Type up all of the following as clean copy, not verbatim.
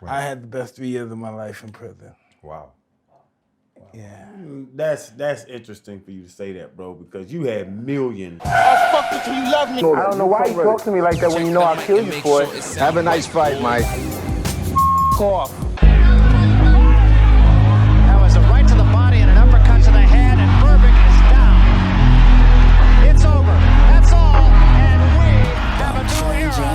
Right. I had the best 3 years of my life in prison. Wow. Yeah. That's interesting for you to say that, bro, because you had millions. I'll fuck you till you love me. I don't know why you talk to me like that when you know I'll kill you for it. Have a nice fight, Mike. Off. That was a right to the body and an uppercut to the head, and Burbick is down. It's over. That's all. And we have a new era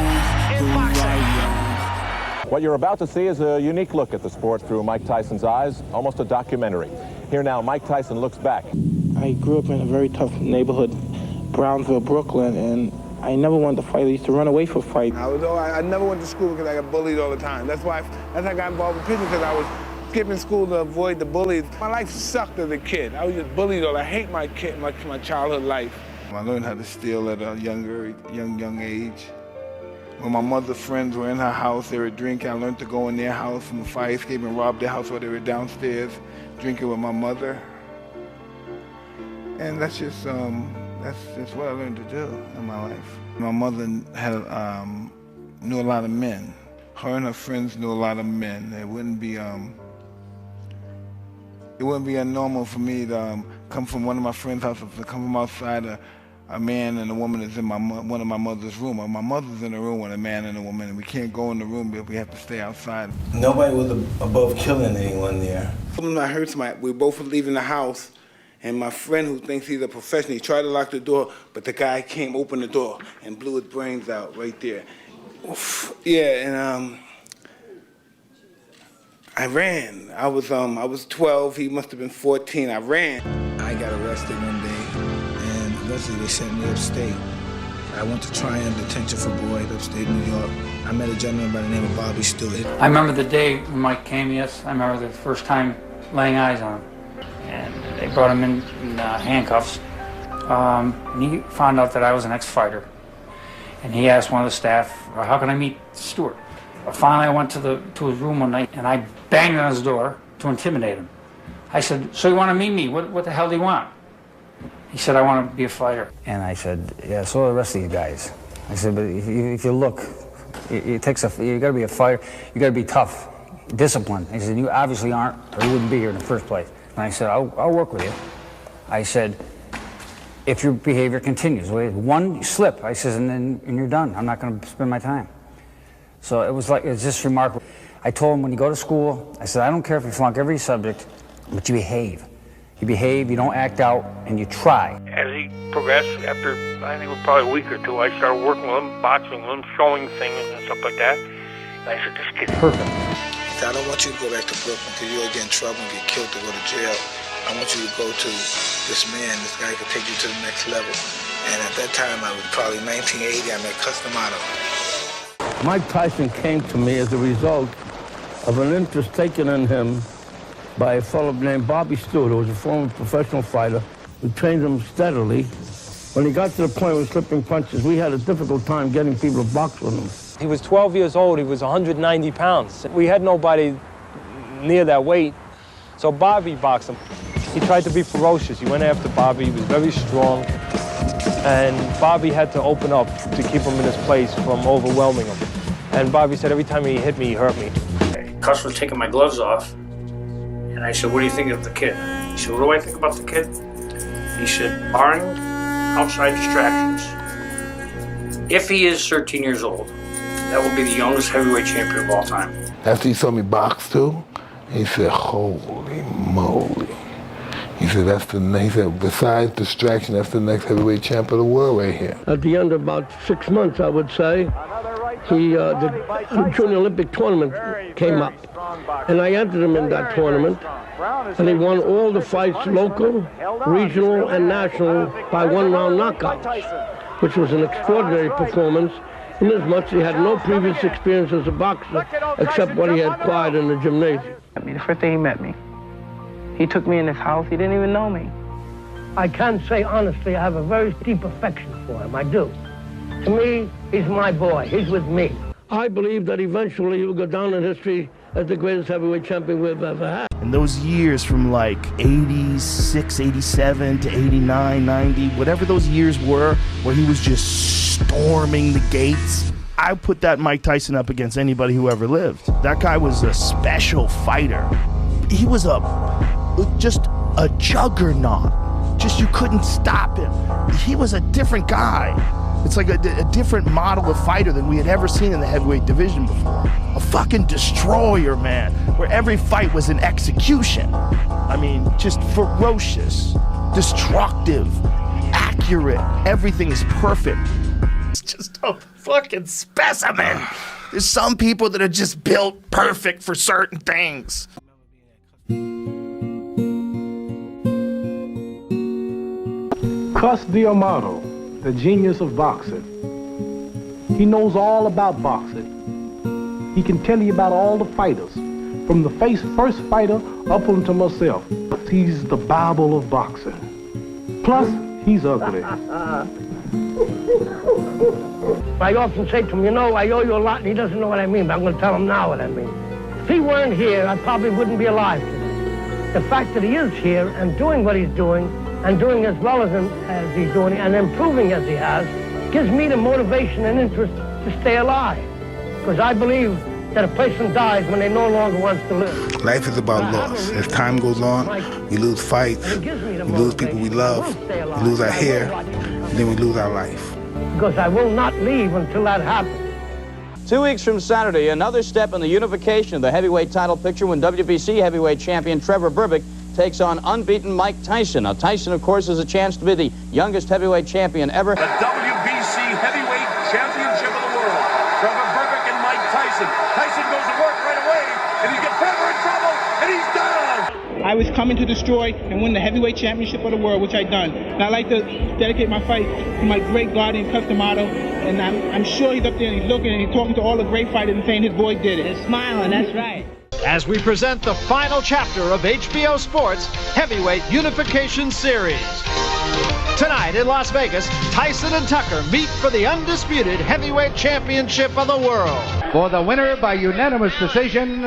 in boxing. What you're about to see is a unique look at the sport through Mike Tyson's eyes, almost a documentary. Here now, Mike Tyson looks back. I grew up in a very tough neighborhood, Brownsville, Brooklyn, and I never wanted to fight. I used to run away from fighting. I never went to school because I got bullied all the time. That's why I got involved with pitching, because I was skipping school to avoid the bullies. My life sucked as a kid. I was just bullied all. I hate my childhood life. I learned how to steal at a young age. When my mother's friends were in her house, they were drinking. I learned to go in their house from a fire escape and rob their house while they were downstairs drinking with my mother. And that's just what I learned to do in my life. My mother knew a lot of men. Her and her friends knew a lot of men. It wouldn't be abnormal for me to come from one of my friends' houses, to come from outside a man and a woman is in one of my mother's room. Or my mother's in a room with a man and a woman, and we can't go in the room, but we have to stay outside. Nobody was above killing anyone there. I heard somebody, we both were leaving the house, and my friend who thinks he's a professional, he tried to lock the door, but the guy came open the door and blew his brains out right there. Oof. Yeah, and I ran. I was 12, he must have been 14, I ran. I got arrested one day, and eventually they sent me upstate. I went to Tryon detention for Boyd, upstate New York. I met a gentleman by the name of Bobby Stewart. I remember the day when Mike came, yes. I remember the first time laying eyes on him. And they brought him in handcuffs. And he found out that I was an ex-fighter. And he asked one of the staff, how can I meet Stewart? Finally, I went to his room one night, and I banged on his door to intimidate him. I said, so you want to meet me? What the hell do you want? He said, I want to be a fighter. And I said, yeah, so are the rest of you guys. I said, but if you look, it takes you got to be a fighter, you got to be tough, disciplined. He said, you obviously aren't, or you wouldn't be here in the first place. And I said, I'll work with you. I said, if your behavior continues, one slip, I said, and you're done. I'm not going to spend my time. So it was just remarkable. I told him, when you go to school, I said, I don't care if you flunk every subject, but you behave. You behave, you don't act out, and you try. As he progressed, after I think it was probably a week or two, I started working with him, boxing with him, showing things and stuff like that. And I said, this kid's perfect. I don't want you to go back to Brooklyn because you'll get in trouble and get killed to go to jail. I want you to go to this man. This guy could take you to the next level. And at that time, I was probably 1980, I met Cus D'Amato. Mike Tyson came to me as a result of an interest taken in him by a fellow named Bobby Stewart, who was a former professional fighter, who trained him steadily. When he got to the point of slipping punches, we had a difficult time getting people to box with him. He was 12 years old, he was 190 pounds. We had nobody near that weight, so Bobby boxed him. He tried to be ferocious. He went after Bobby, he was very strong, and Bobby had to open up to keep him in his place from overwhelming him. And Bobby said, every time he hit me, he hurt me. Cus was taking my gloves off, and I said, what do you think of the kid? He said, what do I think about the kid? He said, barring outside distractions, if he is 13 years old, that will be the youngest heavyweight champion of all time. After he saw me box too, he said, holy moly. He said, besides distraction, that's the next heavyweight champ of the world right here. At the end of about 6 months, I would say, the Junior Olympic tournament came up. And I entered him in that tournament. And he won all the fights, local, regional, and national, by one-round knockouts, which was an extraordinary performance, inasmuch he had no previous experience as a boxer except what he had acquired in the gymnasium. The first day he met me, he took me in his house. He didn't even know me. I can say honestly, I have a very deep affection for him. I do. To me, he's my boy. He's with me. I believe that eventually he will go down in history as the greatest heavyweight champion we've ever had. In those years from like 86, 87 to 89, 90, whatever those years were, where he was just storming the gates, I put that Mike Tyson up against anybody who ever lived. That guy was a special fighter. He was just a juggernaut. Just you couldn't stop him. He was a different guy. It's like a different model of fighter than we had ever seen in the heavyweight division before. A fucking destroyer, man, where every fight was an execution. I mean, just ferocious, destructive, accurate. Everything is perfect. It's just a fucking specimen. There's some people that are just built perfect for certain things. Cus D'Amato, the genius of boxing. He knows all about boxing. He can tell you about all the fighters, from the first fighter up unto myself. He's the Bible of boxing. Plus, he's ugly. I often say to him, you know, I owe you a lot, and he doesn't know what I mean, but I'm going to tell him now what I mean. If he weren't here, I probably wouldn't be alive today. The fact that he is here and doing what he's doing, and doing as well as he's doing, and improving as he has, gives me the motivation and interest to stay alive. Because I believe that a person dies when they no longer wants to live. Life is about loss. As time goes on, we lose fights, we lose people we love, we lose our hair, and then we lose our life. Because I will not leave until that happens. 2 weeks from Saturday, another step in the unification of the heavyweight title picture when WBC heavyweight champion Trevor Berbick takes on unbeaten Mike Tyson. Now, Tyson, of course, has a chance to be the youngest heavyweight champion ever. The WBC heavyweight championship of the world. Trevor Berbick and Mike Tyson. Tyson goes to work right away, and he gets Trevor in trouble, and he's down. I was coming to destroy and win the heavyweight championship of the world, which I've done. And I'd like to dedicate my fight to my great guardian, Cus D'Amato. And I'm sure he's up there and he's looking and he's talking to all the great fighters and saying his boy did it. He's smiling, that's right. As we present the final chapter of HBO Sports Heavyweight Unification Series. Tonight in Las Vegas, Tyson and Tucker meet for the undisputed heavyweight championship of the world. For the winner by unanimous decision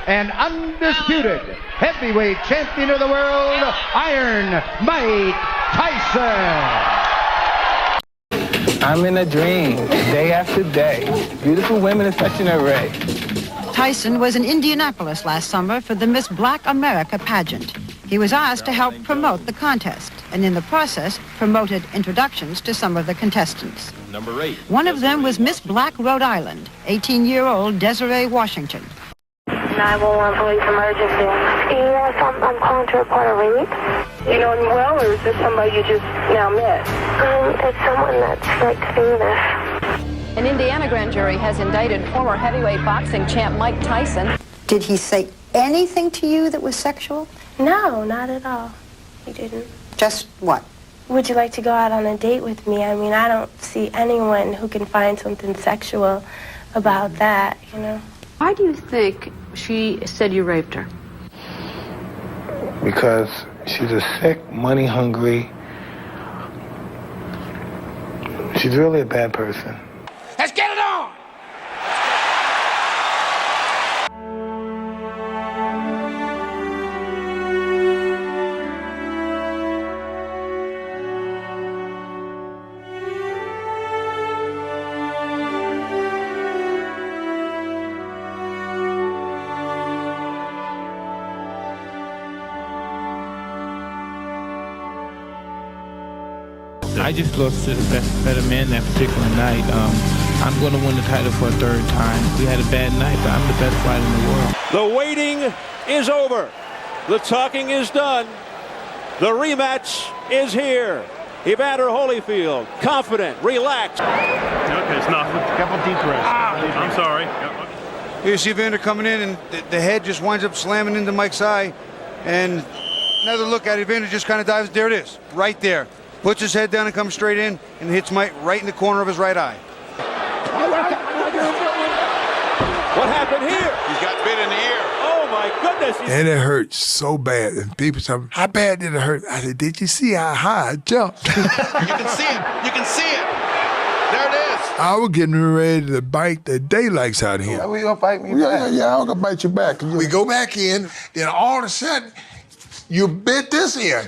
and undisputed heavyweight champion of the world, Iron Mike Tyson. I'm in a dream, day after day. Beautiful women in such an array. Tyson was in Indianapolis last summer for the Miss Black America pageant. He was asked to help promote the contest, and in the process, promoted introductions to some of the contestants. Number 8. One of them was Miss Black Rhode Island, 18-year-old Desiree Washington. 911 police emergency. Yes, I'm calling to report a rape. You know him well, or is this somebody you just now met? It's someone that's like famous. An Indiana grand jury has indicted former heavyweight boxing champ Mike Tyson. Did he say anything to you that was sexual? No, not at all. He didn't. Just what? Would you like to go out on a date with me? I mean, I don't see anyone who can find something sexual about that, you know? Why do you think she said you raped her? Because she's a sick, money-hungry. She's really a bad person. Let's get it on! I just lost to the better man that particular night. I'm going to win the title for a third time. We had a bad night, but I'm the best fighter in the world. The waiting is over. The talking is done. The rematch is here. Evander Holyfield, confident, relaxed. Okay, it's not. A couple deep breaths. I'm sorry. You see Evander coming in, and the head just winds up slamming into Mike's eye. And another look at it, Evander just kind of dives. There it is, right there. Puts his head down and comes straight in and hits Mike right in the corner of his right eye. What happened here? He's got bit in the ear. Oh my goodness. And it hurt so bad. And people tell me, how bad did it hurt? I said, did you see how high I jumped? You can see it. You can see it. There it is. I was getting ready to bite the daylights out of him. Are we gonna bite me back? Yeah, I'm gonna bite you back. We go back in, then all of a sudden, you bit this ear.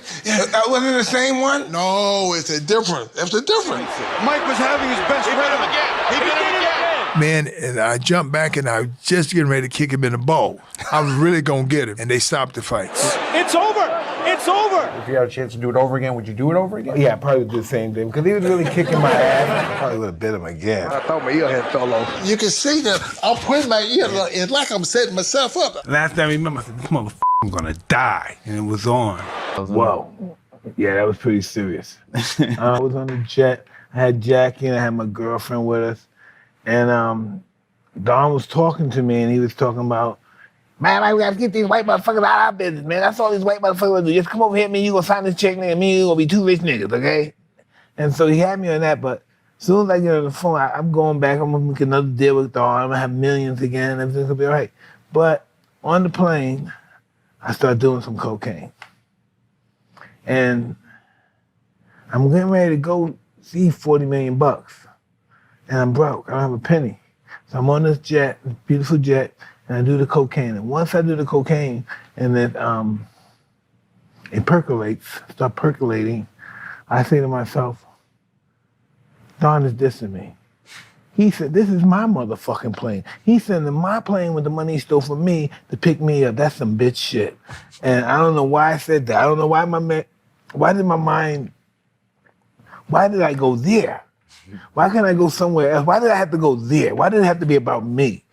Wasn't it the same one? No, it's a different. It's a difference. Mike was having his best He bit him again. He bit him again. Man, and I jumped back and I was just getting ready to kick him in the balls. I was really going to get him, and they stopped the fight. It's over! It's over! If you had a chance to do it over again, would you do it over again? Yeah, I probably would do the same thing, because he was really kicking my ass. I probably would have bit him again. I thought my ear had fell off. You can see that I'm putting my ear, it's like I'm setting myself up. Last time I remember, I said, this motherfucker, I'm going to die, and it was on. Whoa. Yeah, that was pretty serious. I was on the jet. I had Jackie and I had my girlfriend with us. And Don was talking to me, and he was talking about, man, we got to get these white motherfuckers out of our business, man. That's all these white motherfuckers do. Just come over here, me, you gonna sign this check, nigga, me, you gonna be two rich niggas, okay? And so he had me on that, but as soon as I get on the phone, I'm going back, I'm gonna make another deal with Don, I'm gonna have millions again, and everything's gonna be all right. But on the plane, I started doing some cocaine. And I'm getting ready to go see $40 million. And I'm broke, I don't have a penny. So I'm on this jet, this beautiful jet, and I do the cocaine. And once I do the cocaine, and then it percolates, start percolating, I say to myself, Don is dissing me. He said, this is my motherfucking plane. He's sending my plane with the money he stole from me to pick me up. That's some bitch shit. And I don't know why I said that. I don't know why why did I go there? Why can't I go somewhere else? Why did I have to go there? Why did it have to be about me?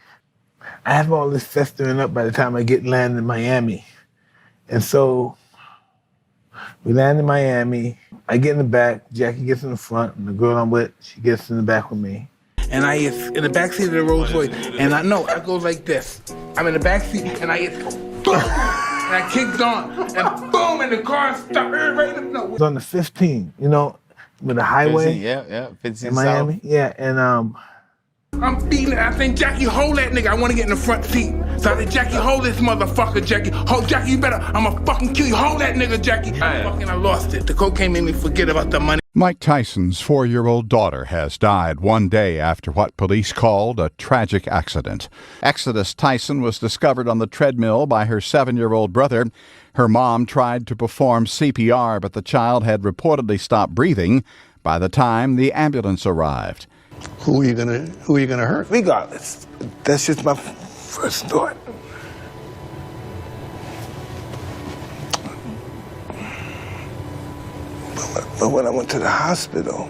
I have all this festering up by the time I land in Miami. And so we land in Miami. I get in the back, Jackie gets in the front, and the girl I'm with, she gets in the back with me. And I is in the backseat of the Rolls Royce, and I know I go like this. I'm in the backseat, and I hit boom, and I kicked on, and boom, and the car stopped right in the It was on the 15, you know, with the highway. 15 in Miami. South. Yeah, and I'm beating it. I think, Jackie, hold that nigga. I want to get in the front seat. So I said, Jackie, hold this motherfucker, Jackie. Hold, Jackie, you better. I'm going to fucking kill you. Hold that nigga, Jackie. Fucking, I lost it. The cocaine made me forget about the money. Mike Tyson's 4-year-old daughter has died one day after what police called a tragic accident. Exodus Tyson was discovered on the treadmill by her 7-year-old brother. Her mom tried to perform CPR, but the child had reportedly stopped breathing by the time the ambulance arrived. Who are you gonna hurt? Regardless, that's just my first thought. But when I went to the hospital,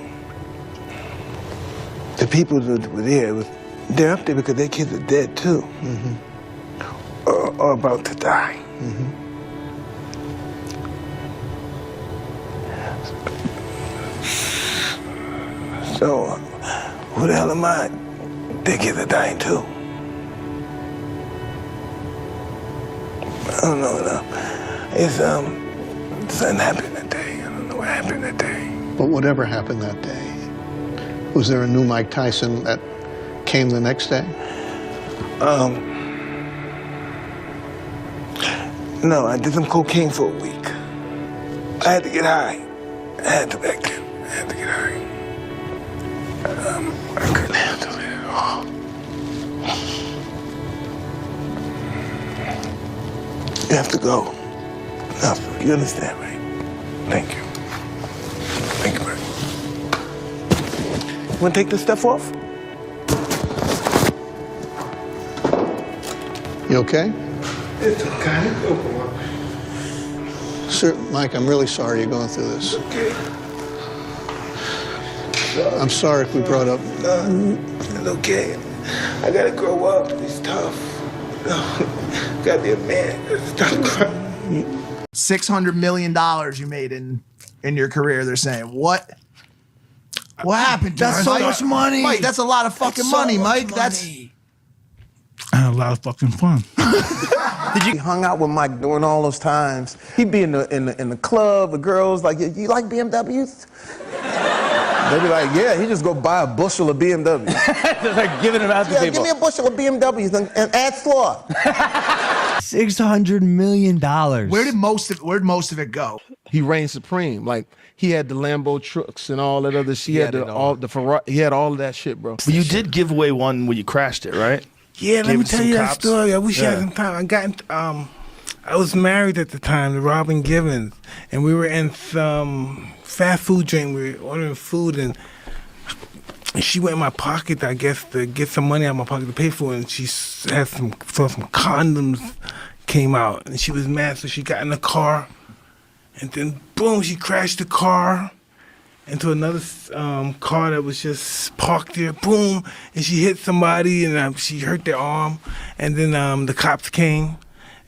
the people that were there, they're up there because their kids are dead too, or about to die. So, who the hell am I? Their kids are dying too. I don't know. It's something happened that day. I don't know what happened that day. But whatever happened that day, was there a new Mike Tyson that came the next day? No, I did some cocaine for a week. I had to get high. I had to back then. I had to get high. I couldn't handle it at all. You have to go. Enough. You understand, right? Thank you. Thank you, man. You want to take this stuff off? You okay? It's okay. Sir, Mike, I'm really sorry you're going through this. Okay. I'm sorry if we brought up... It's okay. I gotta grow up. It's tough. Gotta be a man. Stop crying. $600 million you made in your career, they're saying. What happened? That's so much money. Mike, that's a lot of fucking money, Mike. That's... I had a lot of fucking fun. Did you hung out with Mike during all those times? He'd be in the club, the girls like, you like BMWs? They'd be like, yeah, he just go buy a bushel of BMWs. They're like giving them out to people. Give me a bushel of BMWs and add straw. $600 million. Where did most of it go? He reigned supreme. Like, he had the Lambo trucks and all that other shit. He had the Ferrari. He had all of that shit, bro. But you did give away one when you crashed it, right? Yeah, let me tell you that story. I wish I had Yeah. some time. I was married at the time to Robin Givens, and we were in some fast food joint. We were ordering food, and And she went in my pocket, I guess, to get some money out of my pocket to pay for it. And she had some condoms came out. And she was mad, so she got in the car. And then, boom, she crashed the car into another car that was just parked there. Boom. And she hit somebody, and she hurt their arm. And then the cops came.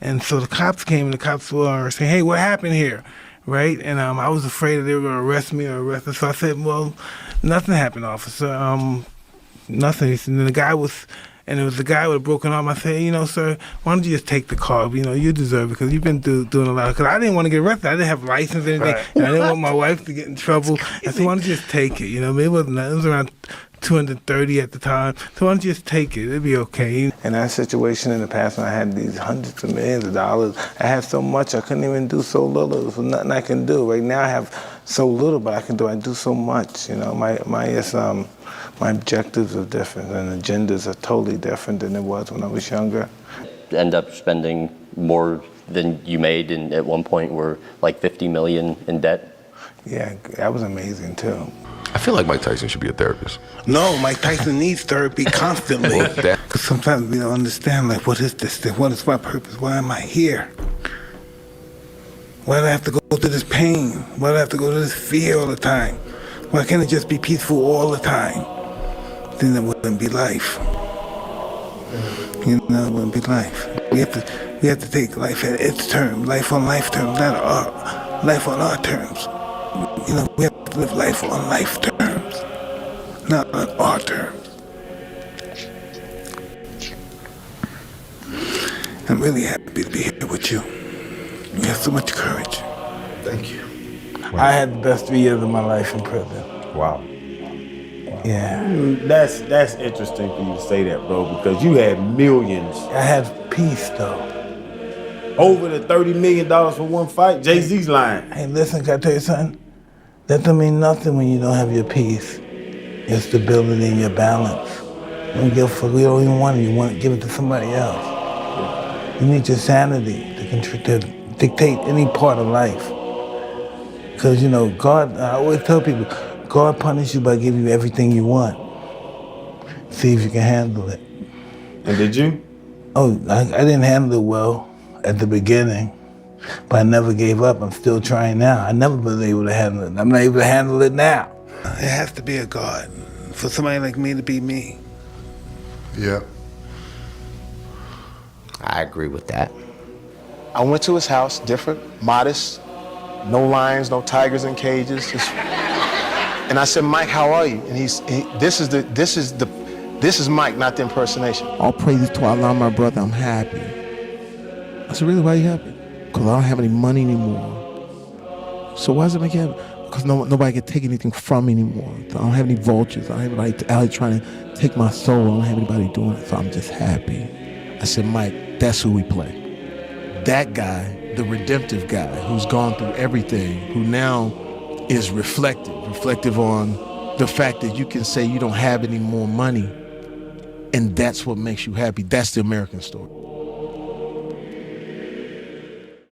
And so the cops came, and the cops were saying, hey, what happened here? Right? And I was afraid that they were going to arrest me or arrest her. So I said, well, nothing happened, officer. Nothing. And then the guy was, and it was the guy with a broken arm. I said, you know, sir, why don't you just take the car? You know, you deserve it because you've been doing a lot. Because I didn't want to get arrested. I didn't have a license or anything. Right. And I didn't want my wife to get in trouble. I said, why don't you just take it? You know, it was around 230 at the time. So why don't you just take it? It'll be okay. In that situation in the past when I had these hundreds of millions of dollars, I had so much I couldn't even do so little. There was nothing I can do. Right now I have so little, but I do so much. You know, my objectives are different and agendas are totally different than it was when I was younger. End up spending more than you made, and at one point were like 50 million in debt. Yeah, that was amazing too. I feel like Mike Tyson should be a therapist. No, Mike Tyson needs therapy constantly. Because sometimes we don't understand, like, what is this thing? What is my purpose? Why am I here? Why do I have to go through this pain? Why do I have to go through this fear all the time? Why can't it just be peaceful all the time? Then it wouldn't be life. You know, it wouldn't be life. We have to take life at its terms, life on life terms, not our life on our terms. You know, we have to live life on life terms, not on our terms. I'm really happy to be here with you. You have so much courage. Thank you. Wow. I had the best 3 years of my life in prison. Wow. Yeah. That's interesting for you to say that, bro, because you had millions. I had peace, though. Over the $30 million for one fight? Jay-Z's lying. Hey, listen, can I tell you something? That don't mean nothing when you don't have your peace, your stability, and your balance. We don't even want it. You want to give it to somebody else. You need your sanity to dictate any part of life. Because, you know, God, I always tell people, God punishes you by giving you everything you want. See if you can handle it. And did you? Oh, I didn't handle it well at the beginning, but I never gave up. I'm still trying now. I never been able to handle it. I'm not able to handle it now. It has to be a God for somebody like me to be me. Yeah. I agree with that. I went to his house, different, modest, no lions, no tigers in cages. And I said, Mike, how are you? And this is Mike, not the impersonation. All praises to Allah, my brother, I'm happy. I said, really, why are you happy? Because I don't have any money anymore. So why does it make you happy? Because nobody can take anything from me anymore. I don't have any vultures. I don't have anybody out trying to take my soul. I don't have anybody doing it, so I'm just happy. I said, Mike, that's who we play. That guy, the redemptive guy, who's gone through everything, who now is reflective on the fact that you can say you don't have any more money, and that's what makes you happy. That's the American story.